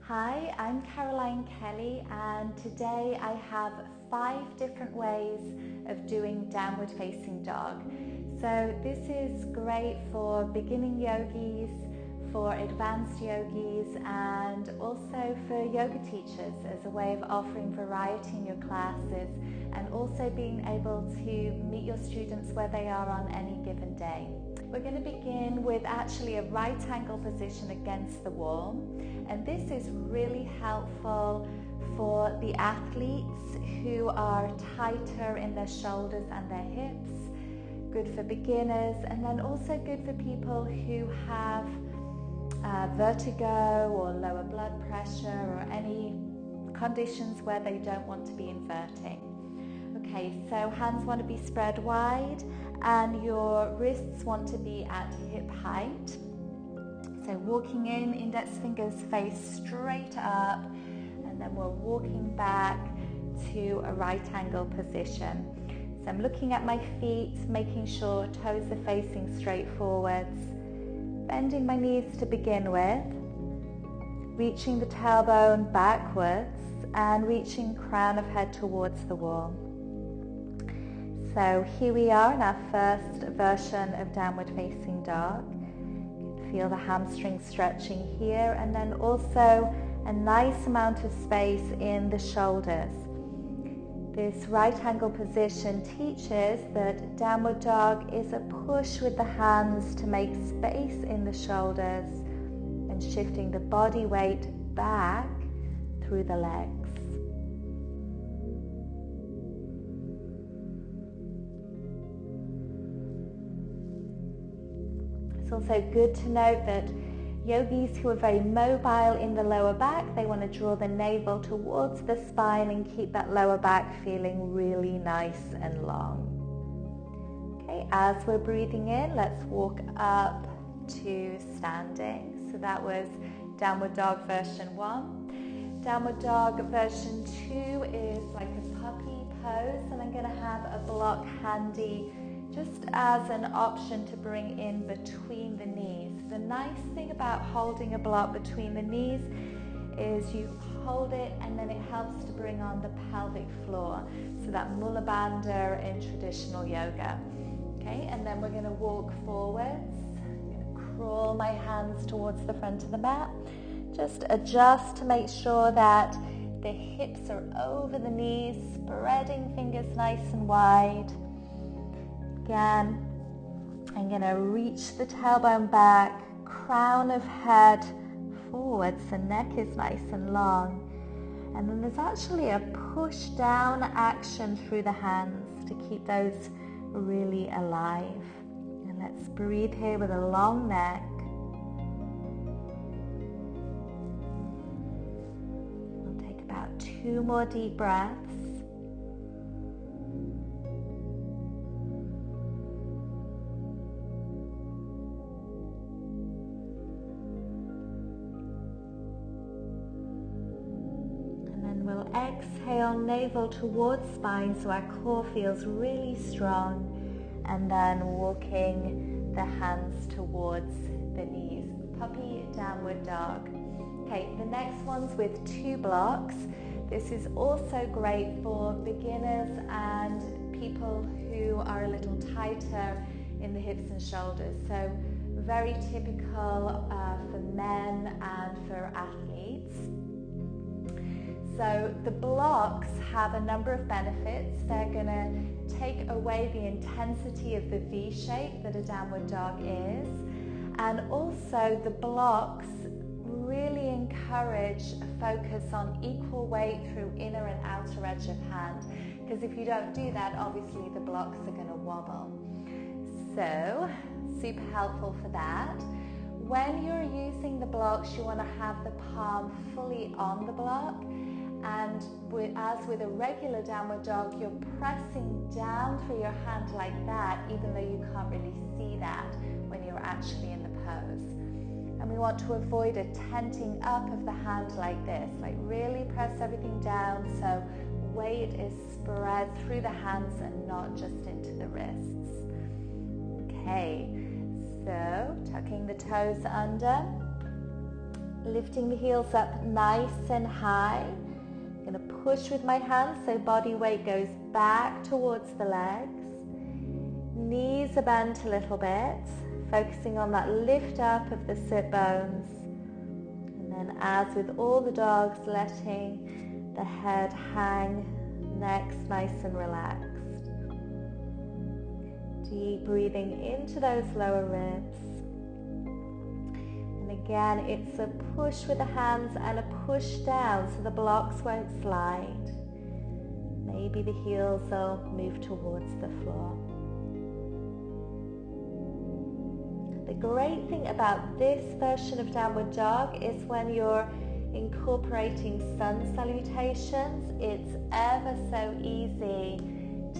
Hi, I'm Caroline Kelly, and today I have 5 different ways of doing downward facing dog. So this is great for beginning yogis, for advanced yogis, and also for yoga teachers as a way of offering variety in your classes and also being able to meet your students where they are on any given day. We're going to begin with actually a right angle position against the wall, and this is really helpful for the athletes who are tighter in their shoulders and their hips, good for beginners, and then also good for people who have vertigo or lower blood pressure or any conditions where they don't want to be inverting. Okay, so hands want to be spread wide and your wrists want to be at hip height. So walking in, index fingers face straight up, and then we're walking back to a right angle position. So I'm looking at my feet, making sure toes are facing straight forwards, bending my knees to begin with, reaching the tailbone backwards and reaching crown of head towards the wall. So here we are in our first version of downward facing dog. You can feel the hamstrings stretching here, and then also a nice amount of space in the shoulders. This right angle position teaches that downward dog is a push with the hands to make space in the shoulders and shifting the body weight back through the legs. It's also good to note that yogis who are very mobile in the lower back, they want to draw the navel towards the spine and keep that lower back feeling really nice and long. Okay, as we're breathing in, let's walk up to standing. So that was downward dog version 1. Downward dog version 2 is like a puppy pose, and I'm going to have a block handy just as an option to bring in between the knees. The nice thing about holding a block between the knees is you hold it and then it helps to bring on the pelvic floor. So that Mula Bandha in traditional yoga. Okay, and then we're going to walk forwards. I'm going to crawl my hands towards the front of the mat. Just adjust to make sure that the hips are over the knees, spreading fingers nice and wide. Again, I'm going to reach the tailbone back, crown of head forwards, the neck is nice and long. And then there's actually a push down action through the hands to keep those really alive. And let's breathe here with a long neck. We'll take about 2 more deep breaths. Exhale, navel towards spine so our core feels really strong, and then walking the hands towards the knees. Puppy downward dog. Okay, the next one's with 2 blocks. This is also great for beginners and people who are a little tighter in the hips and shoulders. So very typical for men and for athletes. So the blocks have a number of benefits. They're going to take away the intensity of the V shape that a downward dog is. And also the blocks really encourage a focus on equal weight through inner and outer edge of hand. Because if you don't do that, obviously the blocks are going to wobble. So super helpful for that. When you're using the blocks, you want to have the palm fully on the block. And as with a regular downward dog, you're pressing down through your hand like that, even though you can't really see that when you're actually in the pose. And we want to avoid a tenting up of the hand like this, like really press everything down so weight is spread through the hands and not just into the wrists. Okay, so tucking the toes under, Lifting the heels up nice and high. I'm going to push with my hands so body weight goes back towards the legs. Knees are bent a little bit, focusing on that lift up of the sit bones. And then as with all the dogs, letting the head hang, neck's nice and relaxed. Deep breathing into those lower ribs. And again, it's a push with the hands and a push down so the blocks won't slide. Maybe the heels will move towards the floor. The great thing about this version of downward dog is when you're incorporating sun salutations, it's ever so easy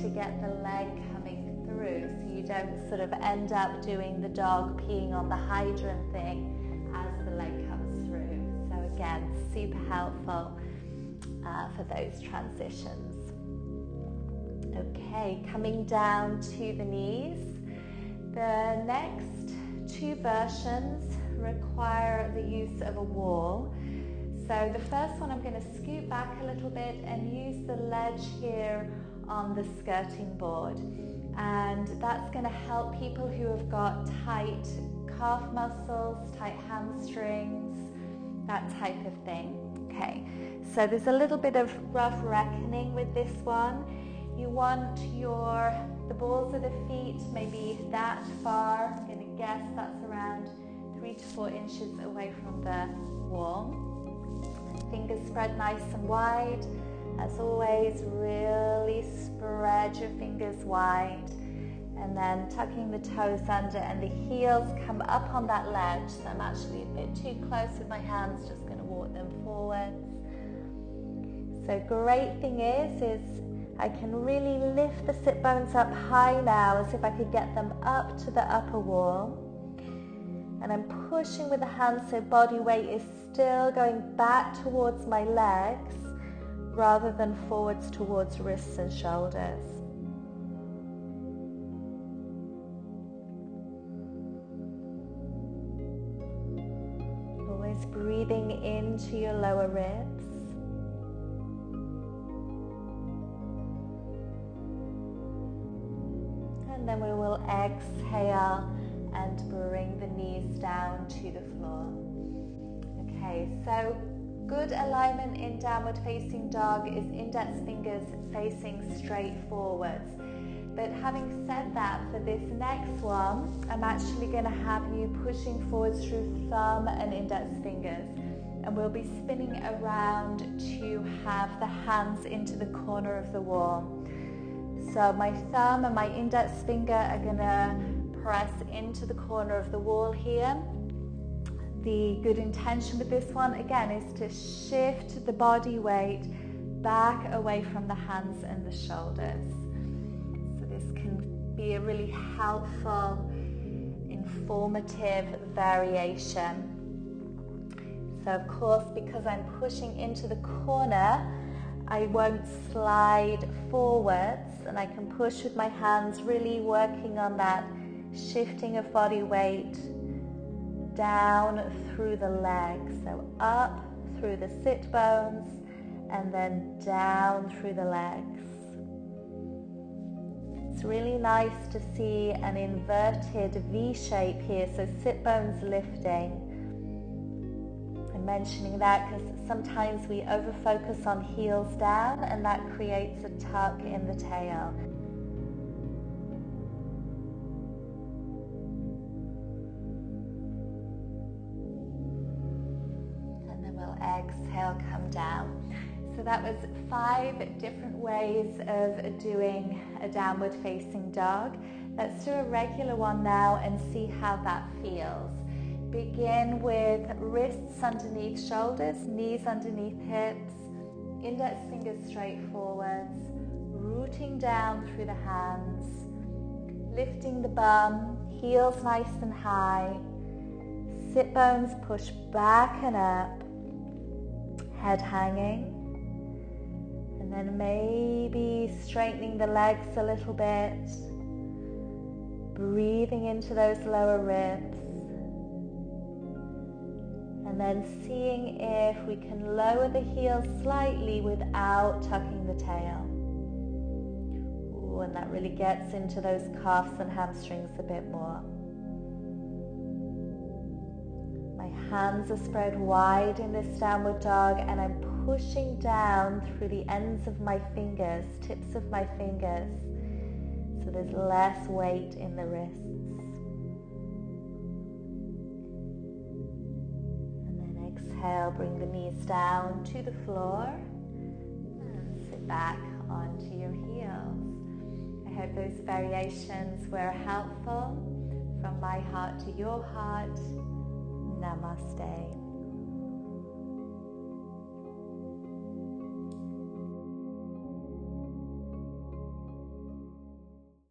to get the leg coming through, so you don't sort of end up doing the dog peeing on the hydrant thing as the leg comes through. So again, super helpful for those transitions. Okay, coming down to the knees. The next two versions require the use of a wall. So the first one, I'm going to scoot back a little bit and use the ledge here on the skirting board. And that's going to help people who have got tight calf muscles, tight hamstrings, that type of thing. Okay, so there's a little bit of rough reckoning with this one. You want the balls of the feet maybe that far. I'm going to guess that's around 3 to 4 inches away from the wall. Fingers spread nice and wide. As always, really spread your fingers wide. And then tucking the toes under and the heels come up on that ledge. So I'm actually a bit too close with my hands, just going to walk them forwards. So great thing is I can really lift the sit bones up high now as if I could get them up to the upper wall. And I'm pushing with the hands so body weight is still going back towards my legs rather than forwards towards wrists and shoulders. Always breathing into your lower ribs. And then we will exhale and bring the knees down to the floor. Okay, so good alignment in downward facing dog is index fingers facing straight forwards. But having said that, for this next one, I'm actually going to have you pushing forwards through thumb and index fingers. And we'll be spinning around to have the hands into the corner of the wall. So my thumb and my index finger are going to press into the corner of the wall here. The good intention with this one, again, is to shift the body weight back away from the hands and the shoulders. So this can be a really helpful, informative variation. So of course, because I'm pushing into the corner, I won't slide forwards, and I can push with my hands, really working on that shifting of body weight down through the legs. So up through the sit bones and then down through the legs. It's really nice to see an inverted V shape here, so sit bones lifting. I'm mentioning that because sometimes we over-focus on heels down and that creates a tuck in the tail. And then we'll exhale, come down. So that was 5 different ways of doing a downward facing dog. Let's do a regular one now and see how that feels. Begin with wrists underneath shoulders, knees underneath hips, index fingers straight forwards, rooting down through the hands, lifting the bum, heels nice and high, sit bones push back and up, head hanging, and then maybe straightening the legs a little bit, breathing into those lower ribs. And then seeing if we can lower the heels slightly without tucking the tail. Ooh, and that really gets into those calves and hamstrings a bit more. My hands are spread wide in this downward dog, and I'm pushing down through the ends of my fingers, tips of my fingers, so there's less weight in the wrists. Exhale, bring the knees down to the floor and sit back onto your heels. I hope those variations were helpful. From my heart to your heart, Namaste.